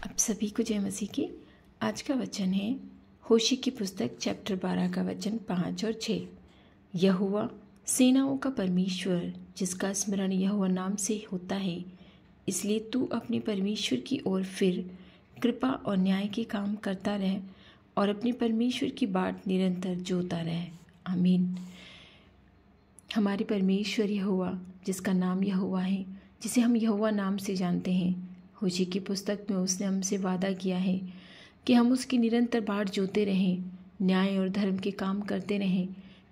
आप सभी को जय मसीह की। आज का वचन है होशी की पुस्तक चैप्टर 12 का वचन 5 और 6। यहोवा सेनाओं का परमेश्वर, जिसका स्मरण यहोवा नाम से होता है, इसलिए तू अपने परमेश्वर की ओर फिर कृपा और न्याय के काम करता रह और अपने परमेश्वर की बाट निरंतर जोता रह। आमीन। हमारे परमेश्वर यहोवा, जिसका नाम यहोवा है, जिसे हम यहोवा नाम से जानते हैं, होशी की पुस्तक में उसने हमसे वादा किया है कि हम उसकी निरंतर बाट जोते रहें, न्याय और धर्म के काम करते रहें,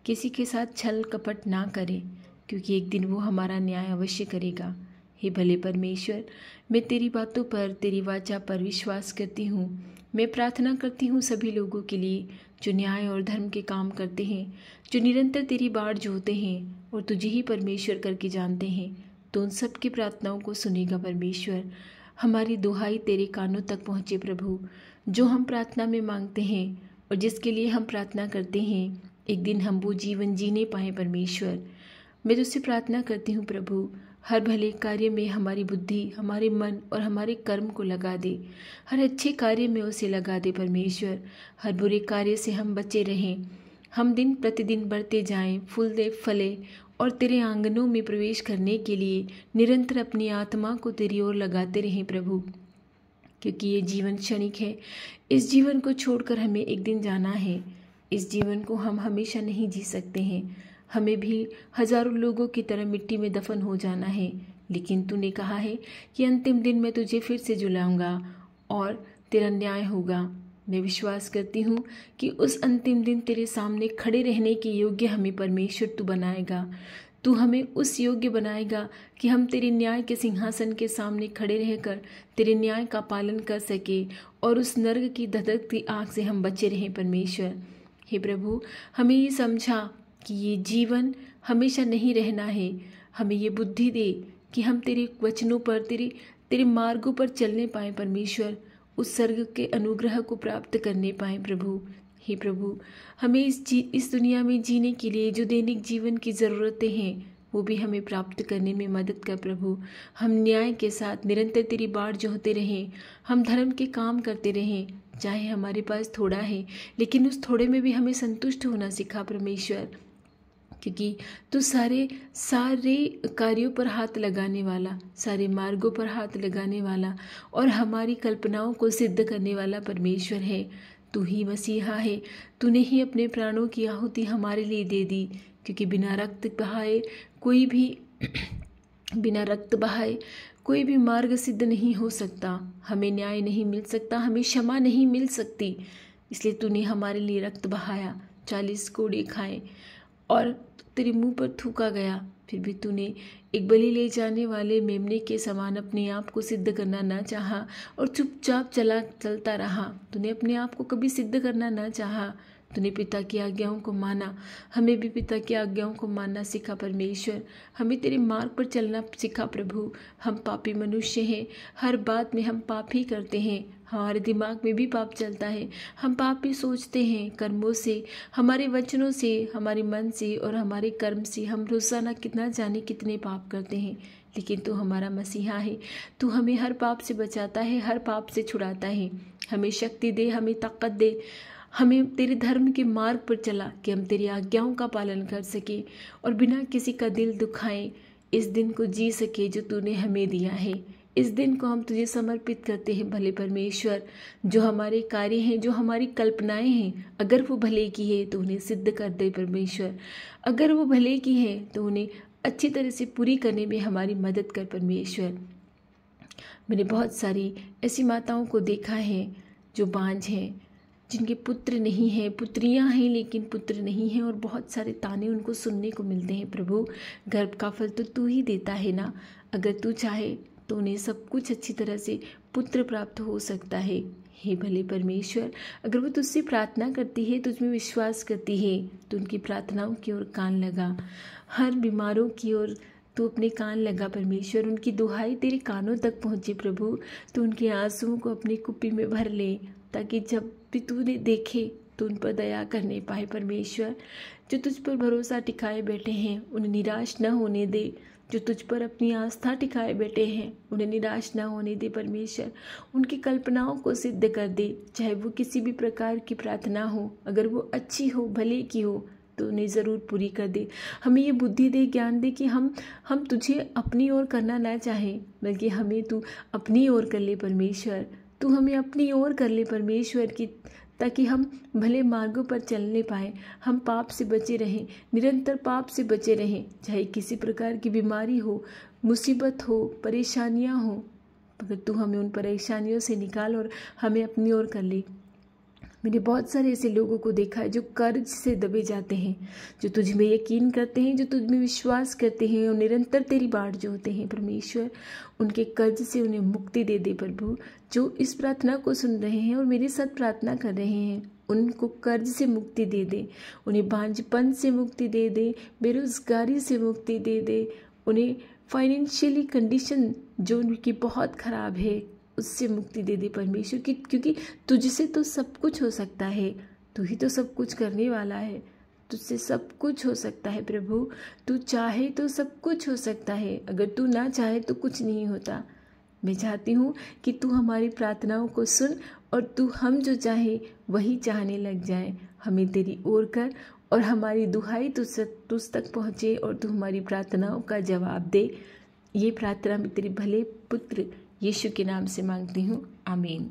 किसी के साथ छल कपट ना करें, क्योंकि एक दिन वो हमारा न्याय अवश्य करेगा। हे भले परमेश्वर, मैं तेरी बातों पर, तेरी वाचा पर विश्वास करती हूँ। मैं प्रार्थना करती हूँ सभी लोगों के लिए जो न्याय और धर्म के काम करते हैं, जो निरंतर तेरी बाट जोते हैं और तुझे ही परमेश्वर करके जानते हैं। तो उन सब की प्रार्थनाओं को सुनेगा परमेश्वर। हमारी दुहाई तेरे कानों तक पहुँचे प्रभु। जो हम प्रार्थना में मांगते हैं और जिसके लिए हम प्रार्थना करते हैं, एक दिन हम वो जीवन जीने पाएँ परमेश्वर। मैं तुझसे प्रार्थना करती हूँ प्रभु, हर भले कार्य में हमारी बुद्धि, हमारे मन और हमारे कर्म को लगा दे। हर अच्छे कार्य में उसे लगा दे परमेश्वर। हर बुरे कार्य से हम बचे रहें। हम दिन प्रतिदिन बढ़ते जाएं, फूलते फले और तेरे आंगनों में प्रवेश करने के लिए निरंतर अपनी आत्मा को तेरी ओर लगाते रहें प्रभु, क्योंकि ये जीवन क्षणिक है। इस जीवन को छोड़कर हमें एक दिन जाना है। इस जीवन को हम हमेशा नहीं जी सकते हैं। हमें भी हजारों लोगों की तरह मिट्टी में दफन हो जाना है, लेकिन तूने कहा है कि अंतिम दिन मैं तुझे फिर से जुलाऊंगा और तेरा न्याय होगा। मैं विश्वास करती हूँ कि उस अंतिम दिन तेरे सामने खड़े रहने के योग्य हमें परमेश्वर तू बनाएगा। तू हमें उस योग्य बनाएगा कि हम तेरे न्याय के सिंहासन के सामने खड़े रहकर तेरे न्याय का पालन कर सके और उस नर्क की धधकती आग से हम बचे रहें परमेश्वर। हे प्रभु, हमें ये समझा कि ये जीवन हमेशा नहीं रहना है। हमें ये बुद्धि दे कि हम तेरे वचनों पर, तेरे मार्गों पर चलने पाएँ परमेश्वर, उस स्वर्ग के अनुग्रह को प्राप्त करने पाएँ प्रभु। हे प्रभु, हमें इस दुनिया में जीने के लिए जो दैनिक जीवन की ज़रूरतें हैं, वो भी हमें प्राप्त करने में मदद कर प्रभु। हम न्याय के साथ निरंतर तेरी बाट जोहते रहें, हम धर्म के काम करते रहें, चाहे हमारे पास थोड़ा है, लेकिन उस थोड़े में भी हमें संतुष्ट होना सिखा परमेश्वर, क्योंकि तू सारे कार्यों पर हाथ लगाने वाला, सारे मार्गों पर हाथ लगाने वाला और हमारी कल्पनाओं को सिद्ध करने वाला परमेश्वर है। तू ही मसीहा है। तूने ही अपने प्राणों की आहुति हमारे लिए दे दी, क्योंकि बिना रक्त बहाए कोई भी मार्ग सिद्ध नहीं हो सकता। हमें न्याय नहीं मिल सकता, हमें क्षमा नहीं मिल सकती। इसलिए तूने हमारे लिए रक्त बहाया, 40 कोड़े खाए और तेरे मुंह पर थूका गया, फिर भी तूने एक बलि ले जाने वाले मेमने के समान अपने आप को सिद्ध करना ना चाहा और चुपचाप चलता रहा। तूने अपने आप को कभी सिद्ध करना ना चाहा। तूने पिता की आज्ञाओं को माना। हमें भी पिता की आज्ञाओं को मानना सिखा परमेश्वर। हमें तेरे मार्ग पर चलना सिखा प्रभु। हम पापी मनुष्य हैं, हर बात में हम पाप ही करते हैं। हमारे दिमाग में भी पाप चलता है। हम पाप ही सोचते हैं। कर्मों से, हमारे वचनों से, हमारे मन से और हमारे कर्म से हम रोज़ाना कितना जाने कितने पाप करते हैं। लेकिन तू हमारा मसीहा है। तू हमें हर पाप से बचाता है, हर पाप से छुड़ाता है। हमें शक्ति दे, हमें ताकत दे, हमें तेरे धर्म के मार्ग पर चला कि हम तेरी आज्ञाओं का पालन कर सके और बिना किसी का दिल दुखाए इस दिन को जी सके जो तूने हमें दिया है। इस दिन को हम तुझे समर्पित करते हैं भले परमेश्वर। जो हमारे कार्य हैं, जो हमारी कल्पनाएं हैं, अगर वो भले की है तो उन्हें सिद्ध कर दे परमेश्वर। अगर वो भले की है तो उन्हें अच्छी तरह से पूरी करने में हमारी मदद कर परमेश्वर। मैंने बहुत सारी ऐसी माताओं को देखा है जो बांझ हैं, जिनके पुत्र नहीं हैं, पुत्रियां हैं लेकिन पुत्र नहीं हैं, और बहुत सारे ताने उनको सुनने को मिलते हैं प्रभु। गर्भ का फल तो तू ही देता है ना। अगर तू चाहे तो उन्हें सब कुछ अच्छी तरह से पुत्र प्राप्त हो सकता है। हे भले परमेश्वर, अगर वो तुझसे प्रार्थना करती है, तुझ में विश्वास करती है, तो उनकी प्रार्थनाओं की ओर कान लगा। हर बीमारों की ओर तू अपने कान लगा परमेश्वर। उनकी दुहाई तेरे कानों तक पहुँचे प्रभु। तो उनके आंसुओं को अपनी कुप्पी में भर ले, ताकि जब भी तूने देखे तो उन पर दया करने पाए परमेश्वर। जो तुझ पर भरोसा टिकाए बैठे हैं, उन्हें निराश न होने दे। जो तुझ पर अपनी आस्था टिकाए बैठे हैं, उन्हें निराश ना होने दे परमेश्वर। उनकी कल्पनाओं को सिद्ध कर दे, चाहे वो किसी भी प्रकार की प्रार्थना हो, अगर वो अच्छी हो, भले की हो, तो उन्हें ज़रूर पूरी कर दे। हमें ये बुद्धि दे, ज्ञान दे कि हम तुझे अपनी ओर करना ना चाहें, बल्कि हमें तू अपनी ओर कर ले परमेश्वर। तू हमें अपनी ओर कर ले परमेश्वर की, ताकि हम भले मार्गों पर चलने पाएँ, हम पाप से बचे रहें, निरंतर पाप से बचे रहें, चाहे किसी प्रकार की बीमारी हो, मुसीबत हो, परेशानियां हो, मगर तू हमें उन परेशानियों से निकाल और हमें अपनी ओर कर ले। मैंने बहुत सारे ऐसे लोगों को देखा है जो कर्ज से दबे जाते हैं, जो तुझ में यकीन करते हैं, जो तुझ में विश्वास करते हैं और निरंतर तेरी बाट जोहते हैं परमेश्वर। उनके कर्ज से उन्हें मुक्ति दे दे प्रभु। जो इस प्रार्थना को सुन रहे हैं और मेरे साथ प्रार्थना कर रहे हैं, उनको कर्ज से मुक्ति दे दे, उन्हें बांझपन से मुक्ति दे दे, बेरोजगारी से मुक्ति दे दे, उन्हें फाइनेंशियली कंडीशन जो उनकी बहुत ख़राब है उससे मुक्ति दे दे परमेश्वर की, क्योंकि तुझसे तो सब कुछ हो सकता है। तू ही तो सब कुछ करने वाला है, तुझसे सब कुछ हो सकता है प्रभु। तू चाहे तो सब कुछ हो सकता है, अगर तू ना चाहे तो कुछ नहीं होता। मैं चाहती हूँ कि तू हमारी प्रार्थनाओं को सुन और तू हम जो चाहे वही चाहने लग जाए। हमें तेरी ओर कर और हमारी दुहाई तुझ तक पहुँचे और तू हमारी प्रार्थनाओं का जवाब दे। ये प्रार्थना मैं तेरे भले पुत्र यीशु के नाम से मांगती हूँ, आमीन।